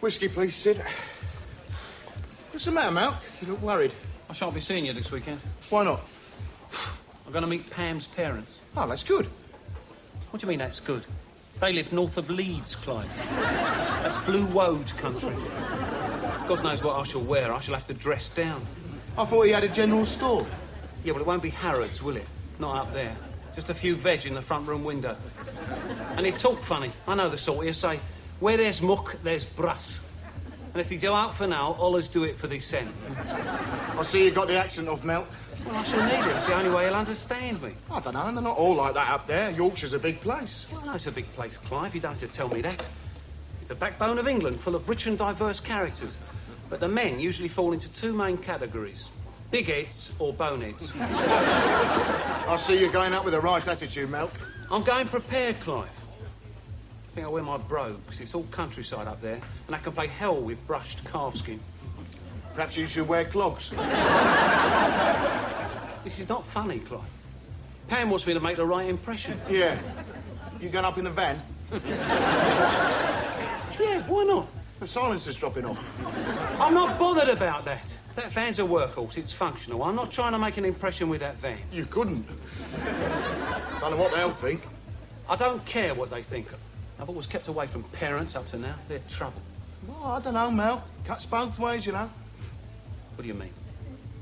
Whiskey, please, Sid. What's the matter, Malc? You look worried. I shan't be seeing you this weekend. Why not? I'm going to meet Pam's parents. Oh, that's good. What do you mean that's good? They live north of Leeds, Clive. That's Blue Woad country. God knows what I shall wear. I shall have to dress down. I thought he had a general store. Yeah, well, it won't be Harrods, will it? Not up there. Just a few veg in the front room window. And he talk funny. I know the sort. He'll say, where there's muck, there's brass. And if they go out for now, always do it for the cent. I see you got the accent off, Mel. Well, I shall need it. It's the only way he'll understand me. I don't know. They're not all like that up there. Yorkshire's a big place. Well, no, it's a big place, Clive. You don't have to tell me that. It's the backbone of England, full of rich and diverse characters. But the men usually fall into two main categories. Big heads or boneheads. I see you're going up with the right attitude, Mel. I'm going prepared, Clive. I think I'll wear my brogues. It's all countryside up there, and I can play hell with brushed calfskin. Perhaps you should wear clogs. This is not funny, Clive. Pam wants me to make the right impression. Yeah. You going up in the van? Yeah, why not? The silencer's dropping off. I'm not bothered about that. That van's a workhorse. It's functional. I'm not trying to make an impression with that van. You couldn't. Don't know what they'll think. I don't care what they think. I've always kept away from parents up to now. They're trouble. Well, I don't know, Mel. Cuts both ways, you know. What do you mean?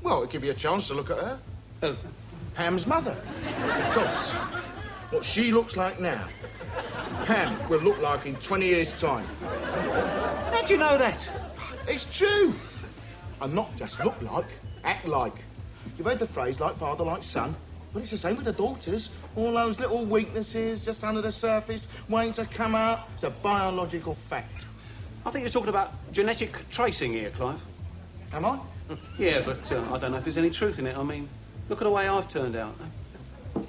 Well, it'll give you a chance to look at her. Who? Pam's mother. Dobbs. What she looks like now, Pam will look like in 20 years' time. How do you know that? It's true. And not just look like, act like. You've heard the phrase, like father, like son. Well, it's the same with the daughters. All those little weaknesses just under the surface, waiting to come out. It's a biological fact. I think you're talking about genetic tracing here, Clive. Am I? Yeah, but I don't know if there's any truth in it. I mean, look at the way I've turned out.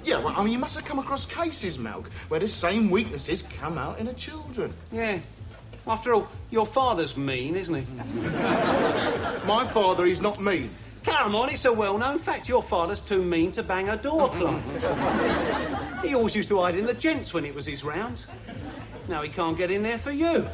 Yeah, well, I mean, you must have come across cases, Malc, where the same weaknesses come out in the children. Yeah. After all, your father's mean, isn't he? My father, he's not mean. Come on, it's a well-known fact. Your father's too mean to bang a door, Clive. He always used to hide in the gents when it was his rounds. Now he can't get in there for you.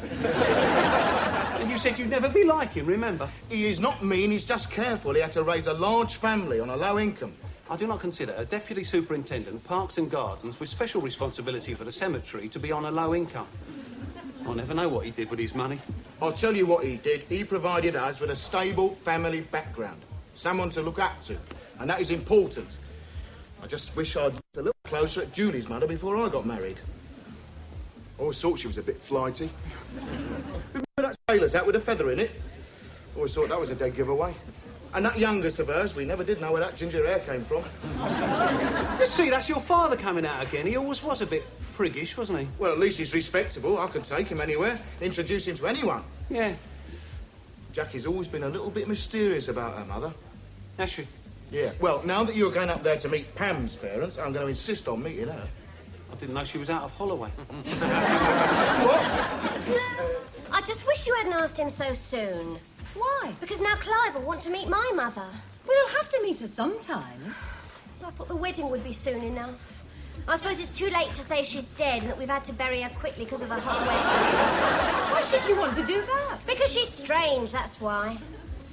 And you said you'd never be like him, remember? He is not mean, he's just careful. He had to raise a large family on a low income. I do not consider a deputy superintendent, parks and gardens, with special responsibility for the cemetery, to be on a low income. I'll never know what he did with his money. I'll tell you what he did. He provided us with a stable family background. Someone to look up to. And that is important. I just wish I'd looked a little closer at Julie's mother before I got married. Always thought she was a bit flighty. Remember that sailor's hat with a feather in it? Always thought that was a dead giveaway. And that youngest of hers, we never did know where that ginger hair came from. You see, that's your father coming out again. He always was a bit priggish, wasn't he? Well, at least he's respectable. I could take him anywhere, introduce him to anyone. Yeah. Jackie's always been a little bit mysterious about her mother. Has she? Yeah. Well, now that you're going up there to meet Pam's parents, I'm going to insist on meeting her. I didn't know she was out of Holloway. What? I just wish you hadn't asked him so soon. Why? Because now Clive will want to meet my mother. Well, he'll have to meet her sometime. I thought the wedding would be soon enough. I suppose it's too late to say she's dead and that we've had to bury her quickly because of the hot weather. Why should you want to do that? Because she's strange, that's why.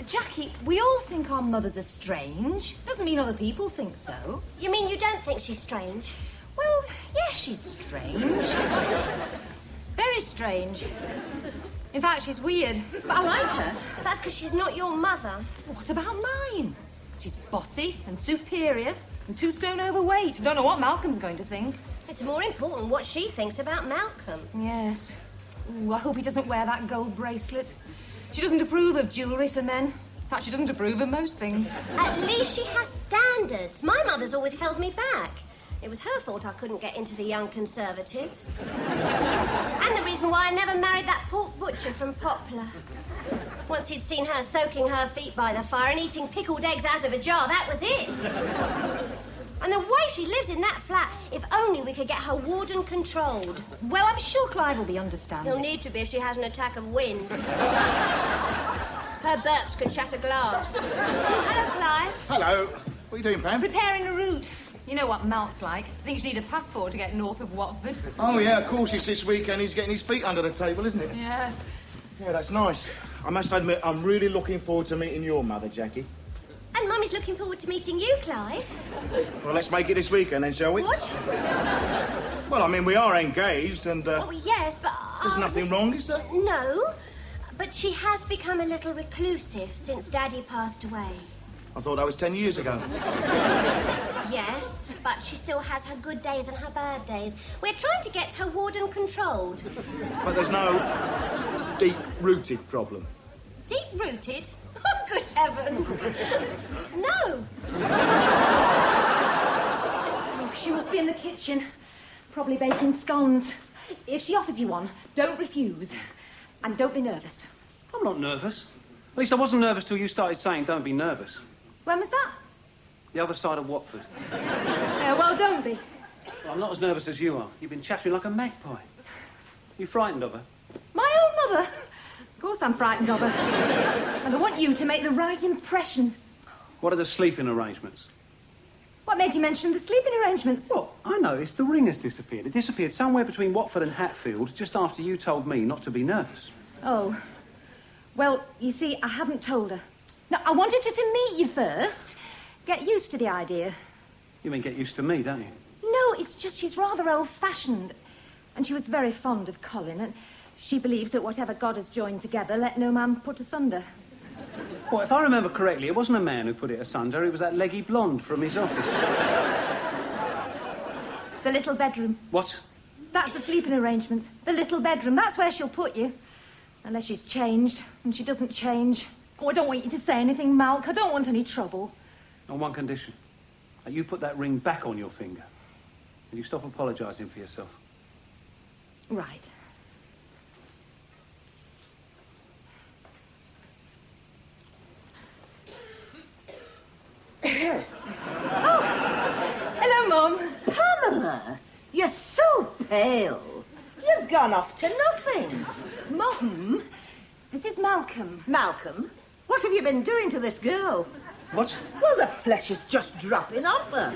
Jackie, we all think our mothers are strange. Doesn't mean other people think so. You mean you don't think she's strange? Well, yeah, she's strange. Very strange. In fact, she's weird, but I like her. That's because she's not your mother. What about mine? She's bossy and superior and 2 stone overweight. I don't know what Malcolm's going to think. It's more important what she thinks about Malcolm. Yes. Ooh, I hope he doesn't wear that gold bracelet. She doesn't approve of jewellery for men. In fact, she doesn't approve of most things. At least she has standards. My mother's always held me back. It was her fault I couldn't get into the Young Conservatives. And the reason why I never married that pork butcher from Poplar. Once he'd seen her soaking her feet by the fire and eating pickled eggs out of a jar, that was it. And the way she lives in that flat, if only we could get her warden controlled. Well, I'm sure Clive will be understanding. He'll need to be if she has an attack of wind. Her burps could shatter glass. Hello, Clive. Hello. What are you doing, Pam? Preparing a route. You know what Malt's like. Thinks you need a passport to get north of Watford. Oh, yeah, of course. It's this weekend. He's getting his feet under the table, isn't it? Yeah. Yeah, that's nice. I must admit, I'm really looking forward to meeting your mother, Jackie. And Mummy's looking forward to meeting you, Clive. Well, let's make it this weekend then, shall we? What? Well, I mean, we are engaged and... Oh, yes, but... There's nothing wrong, is there? No, but she has become a little reclusive since Daddy passed away. I thought that was 10 years ago. Yes, but she still has her good days and her bad days. We're trying to get her warden controlled. But there's no deep-rooted problem. Deep-rooted? Oh, good heavens. No. Oh, she must be in the kitchen, probably baking scones. If she offers you one, don't refuse. And don't be nervous. I'm not nervous. At least I wasn't nervous till you started saying don't be nervous. When was that? The other side of Watford. Yeah, well, don't be. Well, I'm not as nervous as you are. You've been chattering like a magpie. You frightened of her? My own mother? Of course I'm frightened of her. And I want you to make the right impression. What are the sleeping arrangements? What made you mention the sleeping arrangements? Well, I noticed the ring has disappeared. It disappeared somewhere between Watford and Hatfield just after you told me not to be nervous. Oh. Well, you see, I haven't told her. No, I wanted her to meet you first. Get used to the idea. You mean get used to me, don't you? No, it's just she's rather old-fashioned. And she was very fond of Colin, and she believes that whatever God has joined together, let no man put asunder. Well, if I remember correctly, it wasn't a man who put it asunder. It was that leggy blonde from his office. The little bedroom. What? That's the sleeping arrangements. The little bedroom. That's where she'll put you. Unless she's changed, and she doesn't change. Oh, I don't want you to say anything, Malk. I don't want any trouble. On one condition. That you put that ring back on your finger. And you stop apologising for yourself. Right. Oh, hello, Mum. Pamela, you're so pale. You've gone off to nothing. Mum, this is Malcolm. Malcolm, what have you been doing to this girl? What? Well, the flesh is just dropping off her.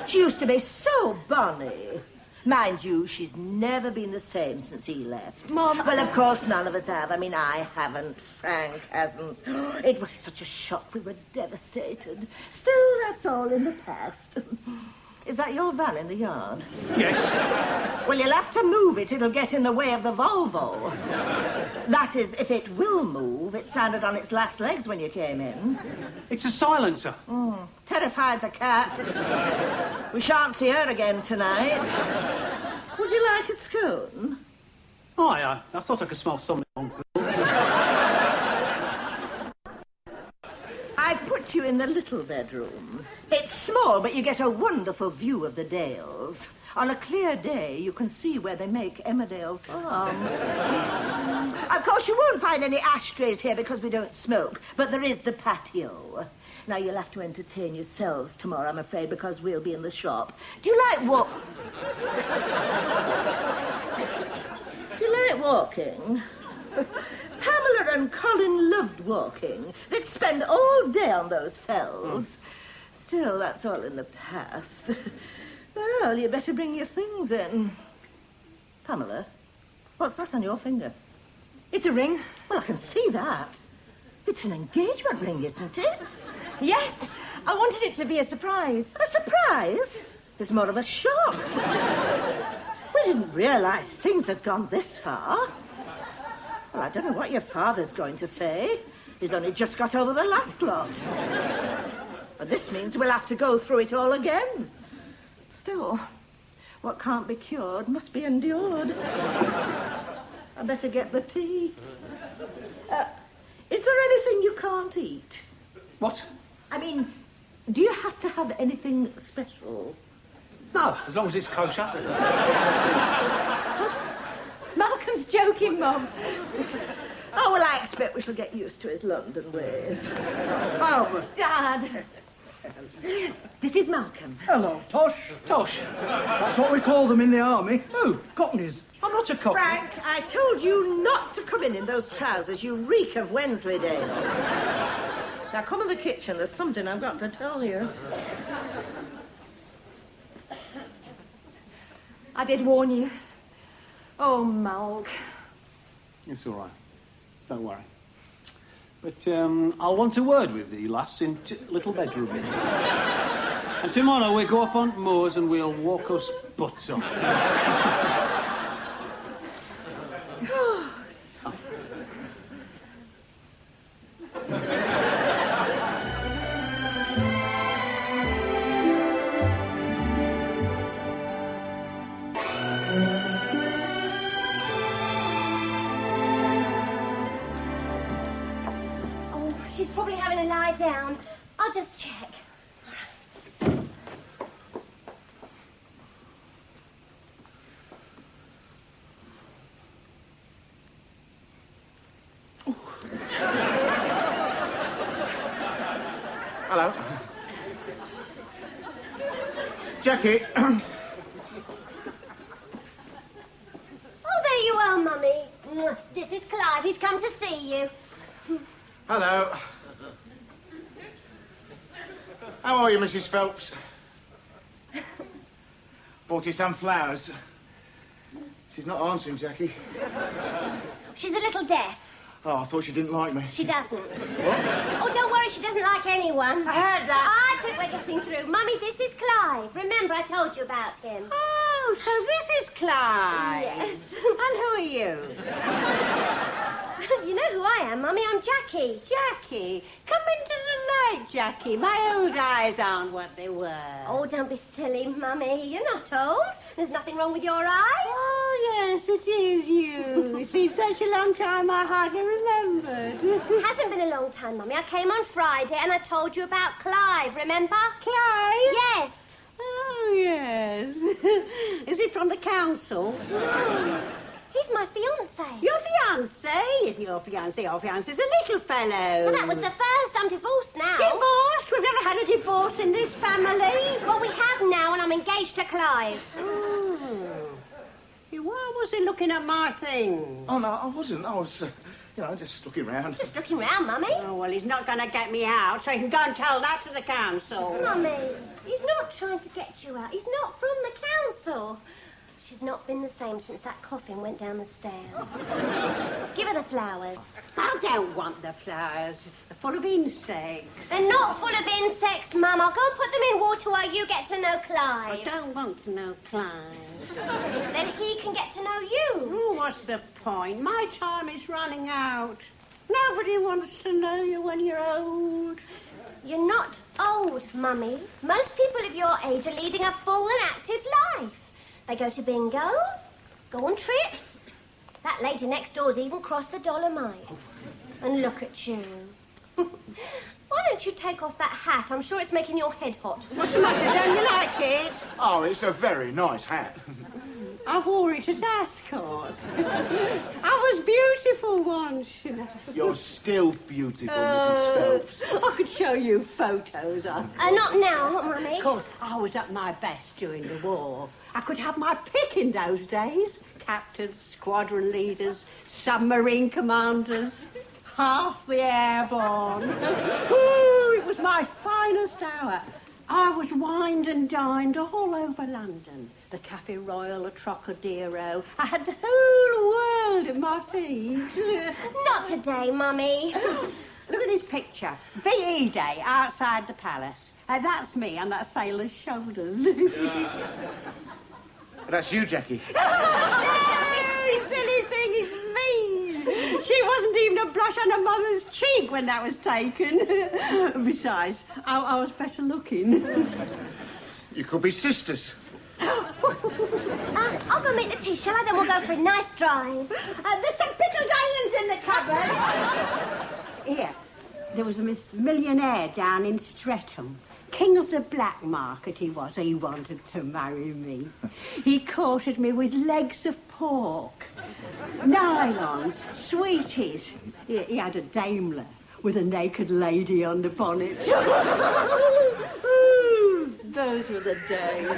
She used to be so bonny. Mind you, she's never been the same since he left. Mum... Well, of course, none of us have. I mean, I haven't. Frank hasn't. It was such a shock. We were devastated. Still, that's all in the past. Is that your van in the yard? Yes. Well, you'll have to move it. It'll get in the way of the Volvo. That is, if it will move. It sounded on its last legs when you came in. It's a silencer. Terrified the cat. We shan't see her again tonight. Would you like a scone? Oh, I thought I could smell something on. I've put you in the little bedroom. It's small, but you get a wonderful view of the Dales. On a clear day, you can see where they make Emmerdale Farm. Of course, you won't find any ashtrays here because we don't smoke, but there is the patio. Now, you'll have to entertain yourselves tomorrow, I'm afraid, because we'll be in the shop. Do you like walking? Pamela and Colin loved walking. They'd spend all day on those fells. Still, that's all in the past. Well, you better bring your things in. Pamela, what's that on your finger? It's a ring. Well, I can see that. It's an engagement ring, isn't it? Yes, I wanted it to be a surprise. A surprise? It's more of a shock. We didn't realise things had gone this far. Well, I don't know what your father's going to say. He's only just got over the last lot. But this means we'll have to go through it all again. Still, what can't be cured must be endured. I better get the tea. Is there anything you can't eat? What? I mean, do you have to have anything special? No, as long as it's kosher. Malcolm's joking, Mum. Oh, well, I expect we shall get used to his London ways. Oh, Dad. This is Malcolm. Hello, Tosh. Tosh. That's what we call them in the army. Who? Cockneys. I'm not a cockney. Frank, I told you not to come in those trousers. You reek of Wensleydale. Now, come in the kitchen. There's something I've got to tell you. I did warn you. Oh, Malk. It's all right. Don't worry. But I'll want a word with thee, lass, in little bedroom. And tomorrow we'll go up on moors and we'll walk us butts off. She's probably having a lie down. I'll just check. Hello. Jackie. Oh, there you are, Mummy. This is Clive. He's come to see you. Hello. How are you, Mrs. Phelps? Bought you some flowers. She's not answering, Jackie. She's a little deaf. Oh, I thought she didn't like me. She doesn't. What? Oh, don't worry, she doesn't like anyone. I heard that. I think we're getting through. Mummy, this is Clive. Remember, I told you about him. Oh, so this is Clive. Yes. And who are you? You know who I am, Mummy. I'm Jackie. Jackie. Come into the light, Jackie. My old eyes aren't what they were. Oh, don't be silly, Mummy. You're not old. There's nothing wrong with your eyes. Oh, yes, it is you. It's been such a long time I hardly remembered. It hasn't been a long time, Mummy. I came on Friday and I told you about Clive, remember? Clive? Yes. Oh, yes. Is he from the council? He's my fiancé. Your fiancé? Isn't your fiancé? Your fiancé's a little fellow. Well, that was the first. I'm divorced now. Divorced? We've never had a divorce in this family. Well, we have now, and I'm engaged to Clive. Why was he looking at my thing? Oh, no, I wasn't. I was, just looking round. Just looking round, Mummy. Oh, well, he's not going to get me out, so he can go and tell that to the council. Mummy, he's not trying to get you out. He's not from the council. She's not been the same since that coffin went down the stairs. Give her the flowers. I don't want the flowers. They're full of insects. They're not full of insects, Mum. I'll go and put them in water while you get to know I Clive. don't want to know Clive. Then he can get to know you. Oh, what's the point? My time is running out. Nobody wants to know you when you're old. You're not old, Mummy. Most people of your age are leading a full and active life. They go to bingo, go on trips. That lady next door's even crossed the Dolomites. And look at you. Why don't you take off that hat? I'm sure it's making your head hot. What's the matter? Don't you like it? Oh, it's a very nice hat. I wore it at Ascot. I was beautiful once, you know. You're still beautiful, Mrs. Phelps. I could show you photos of. Not now, Mummy. Of course, I was at my best during the war. I could have my pick in those days. Captains, squadron leaders, submarine commanders, half the airborne. Ooh, it was my finest hour. I was wined and dined all over London. The Café Royal, the Trocadero. I had the whole world at my feet. Not today, Mummy. Look at this picture. VE Day outside the palace. That's me on that sailor's shoulders. That's you, Jackie. You silly thing, it's me. She wasn't even a blush on her mother's cheek when that was taken. Besides, I was better looking. You could be sisters. I'll go make the tea, shall I? Then we'll go for a nice drive. There's some pickled onions in the cupboard. Here, there was a millionaire down in Streatham. King of the black market he was. He wanted to marry me. He courted me with legs of pork, nylons, sweeties. He had a Daimler with a naked lady on the bonnet. Those were the days.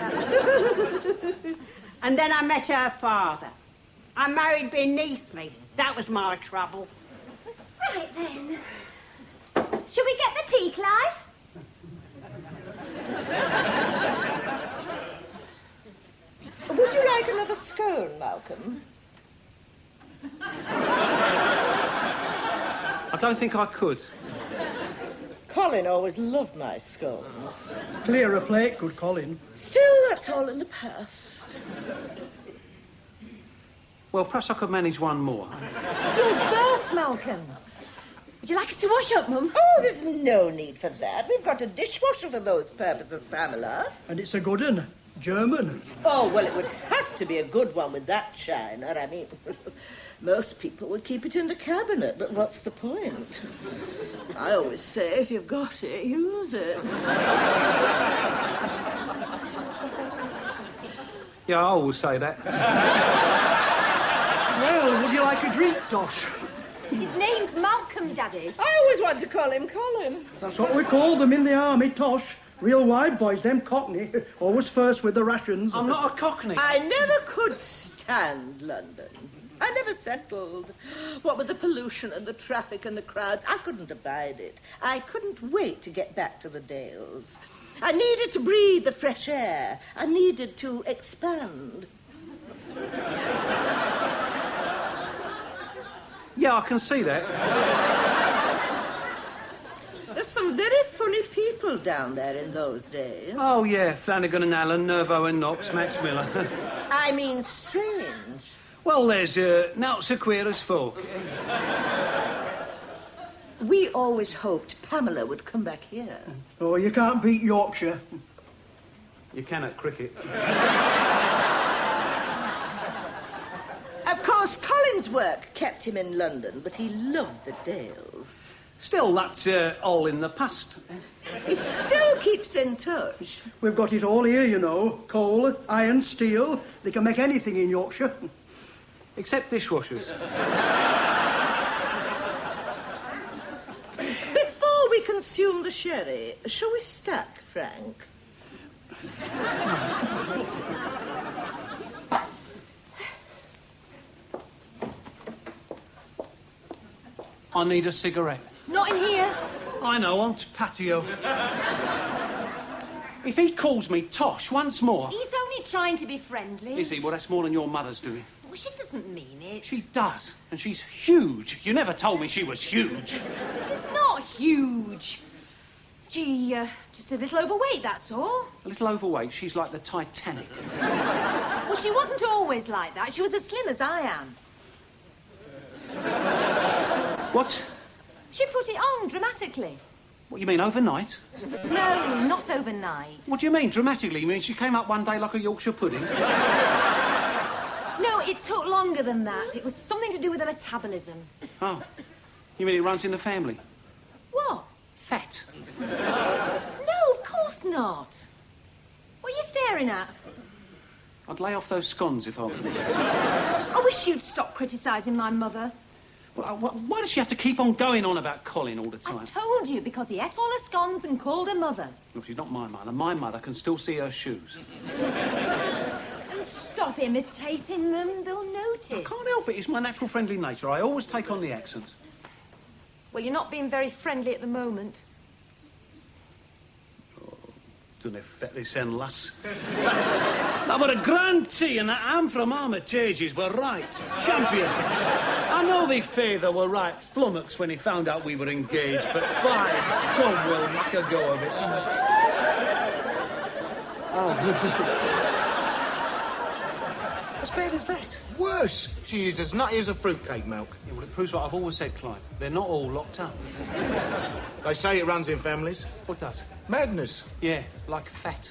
And then I met her father. I married beneath me. That was my trouble. Right then. Shall we get the tea, Clive? Would you like another scone, Malcolm? don't think I could. Colin always loved my scones. Clear a plate, good Colin. Still, that's all in the past. Well, perhaps I could manage one more. You'll burst, Malcolm. Would you like us to wash up, Mum? Oh, there's no need for that. We've got a dishwasher for those purposes, Pamela. And it's a good un. German. Oh, well, it would have to be a good one with that china. I mean, most people would keep it in the cabinet, but what's the point? I always say, if you've got it, use it. Yeah, I always say that. Well, would you like a drink, Tosh? His name's Malcolm, Daddy. I always want to call him Colin. That's what we call them in the army, Tosh. Real wide boys, them Cockney. Always first with the rations. I'm not a Cockney. I never could stand London. I never settled. What with the pollution and the traffic and the crowds, I couldn't abide it. I couldn't wait to get back to the Dales. I needed to breathe the fresh air. I needed to expand. Yeah, I can see that. There's some very funny people down there in those days. Oh, yeah, Flanagan and Allen, Nervo and Knox, Max Miller. I mean, strange. Well, there's not so queer as folk. We always hoped Pamela would come back here. Oh, you can't beat Yorkshire. You can at cricket. Of course, Colin's work kept him in London, but he loved the Dales. Still, that's all in the past. He still keeps in touch. We've got it all here, you know. Coal, iron, steel. They can make anything in Yorkshire. Except dishwashers. Before we consume the sherry, shall we stack, Frank? I need a cigarette. Not in here. I know, on patio. If he calls me Tosh once more... He's only trying to be friendly. Is he? Well, that's more than your mother's doing. Well, she doesn't mean it. She does, and she's huge. You never told me she was huge. It's not huge. Gee, just a little overweight, that's all. A little overweight, she's like the Titanic. Well, she wasn't always like that. She was as slim as I am. What? She put it on dramatically. What, you mean overnight? No, not overnight. What do you mean, dramatically? You mean she came up one day like a Yorkshire pudding? No, it took longer than that. It was something to do with her metabolism. Oh. You mean it runs in the family? What? Fat. No, of course not. What are you staring at? I'd lay off those scones if I could. I wish you'd stop criticising my mother. Well, why does she have to keep on going on about Colin all the I time? told you, because he ate all her scones and called her mother. Well, she's not my mother. My mother can still see her shoes. And stop imitating them, they'll notice. I can't help it. It's my natural friendly nature. I always take on the accents. Well, you're not being very friendly at the moment. Don't affect this end, lass. That were a grand tea, and that ham from Armitage's were right. Champion. I know the father were right flummoxed when he found out we were engaged, but by God, we'll make a go of it. Oh. As bad as that? Worse. She is as nutty as a fruitcake, Milk. Yeah, well, it proves what I've always said, Clive. They're not all locked up. They say it runs in families. What does? Madness. Yeah, like fat.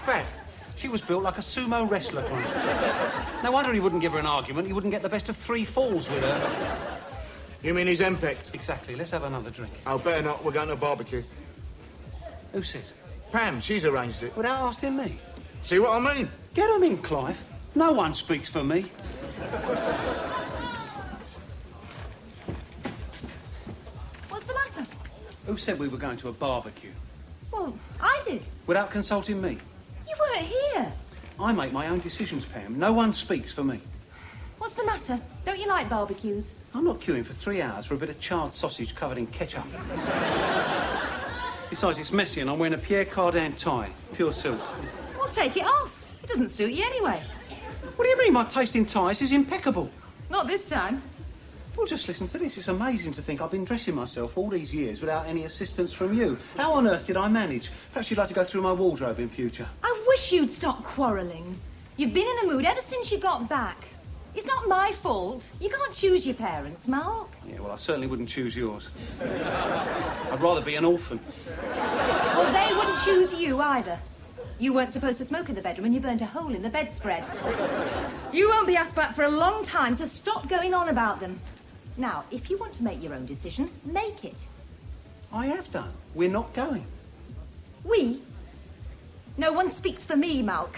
Fat. She was built like a sumo wrestler, Clive. No wonder he wouldn't give her an argument. He wouldn't get the best of 3 falls with her. You mean he's henpecked? Exactly. Let's have another drink. Oh, better not. We're going to a barbecue. Who says? Pam, she's arranged it. Without asking me. See what I mean? Get him in, Clive. No one speaks for me. What's the matter? Who said we were going to a barbecue? Well, I did. Without consulting me? You weren't here. I make my own decisions, Pam. No one speaks for me. What's the matter? Don't you like barbecues? I'm not queuing for 3 hours for a bit of charred sausage covered in ketchup. Besides, it's messy and I'm wearing a Pierre Cardin tie. Pure silk. Well, take it off. It doesn't suit you anyway. What do you mean my taste in ties is impeccable? Not this time. Well, just listen to this. It's amazing to think I've been dressing myself all these years without any assistance from you. How on earth did I manage? Perhaps you'd like to go through my wardrobe in future. I wish you'd stop quarrelling. You've been in a mood ever since you got back. It's not my fault. You can't choose your parents, Mark. Yeah, well, I certainly wouldn't choose yours. I'd rather be an orphan. Well, they wouldn't choose you either. You weren't supposed to smoke in the bedroom and you burnt a hole in the bedspread. You won't be asked back for a long time, so stop going on about them. Now, if you want to make your own decision, make it. I have done. We're not going. We? No one speaks for me, Malk.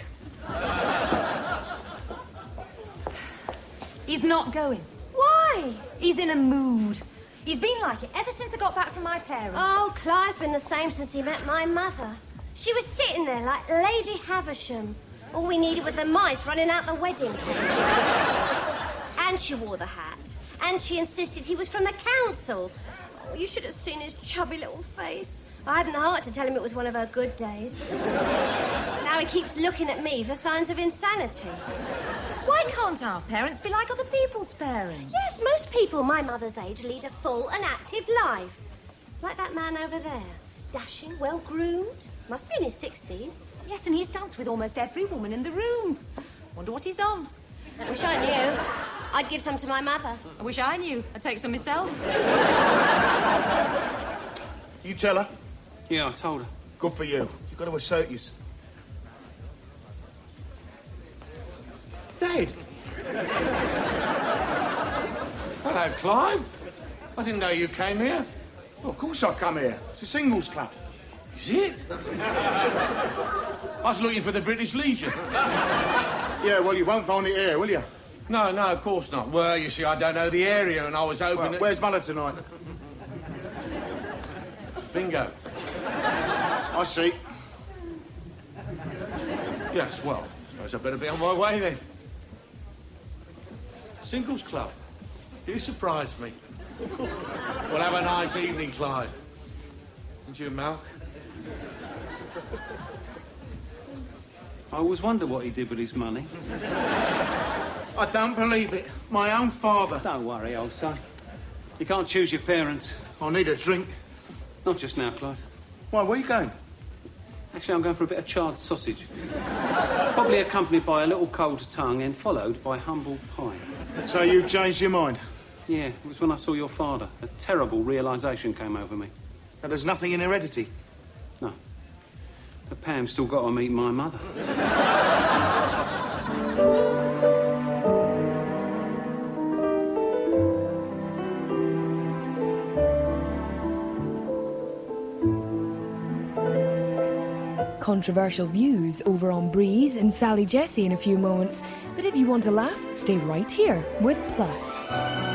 He's not going. Why? He's in a mood. He's been like it ever since I got back from my parents. Oh, Clive's been the same since he met my mother. She was sitting there like Lady Havisham. All we needed was the mice running out the wedding cake. And she wore the hat. And she insisted he was from the council. Oh, you should have seen his chubby little face. I hadn't the heart to tell him it was one of her good days. Now he keeps looking at me for signs of insanity. Why can't our parents be like other people's parents? Yes, most people my mother's age lead a full and active life. Like that man over there. Dashing, well-groomed. Must be in his 60s. Yes, and he's danced with almost every woman in the room. Wonder what he's on. I wish I knew. I'd give some to my mother. I wish I knew. I'd take some myself. You tell her? Yeah, I told her. Good for you. You've got to assert yourself. Dad! Hello, Clive. I didn't know you came here. Well, of course I come here. It's a singles club. Is it? I was looking for the British Legion. Yeah, well, you won't find it here, will you? No, of course not. Well, you see, I don't know the area, and I was hoping Well, that... where's Muller tonight? Bingo. I see. Yes, well, I suppose I better be on my way then. Singles Club. Do surprise me. We'll have a nice evening, Clive. And you, Malk? I always wonder what he did with his money. I don't believe it. My own father. Don't worry, old son. You can't choose your parents. I need a drink. Not just now, Clive. Why, where are you going? Actually, I'm going for a bit of charred sausage. Probably accompanied by a little cold tongue and followed by humble pie. So you've changed your mind? Yeah, it was when I saw your father. A terrible realisation came over me. That there's nothing in heredity? No. But Pam's still got to meet my mother. Controversial views over on Breeze and Sally Jessy in a few moments. But if you want to laugh, stay right here with Plus.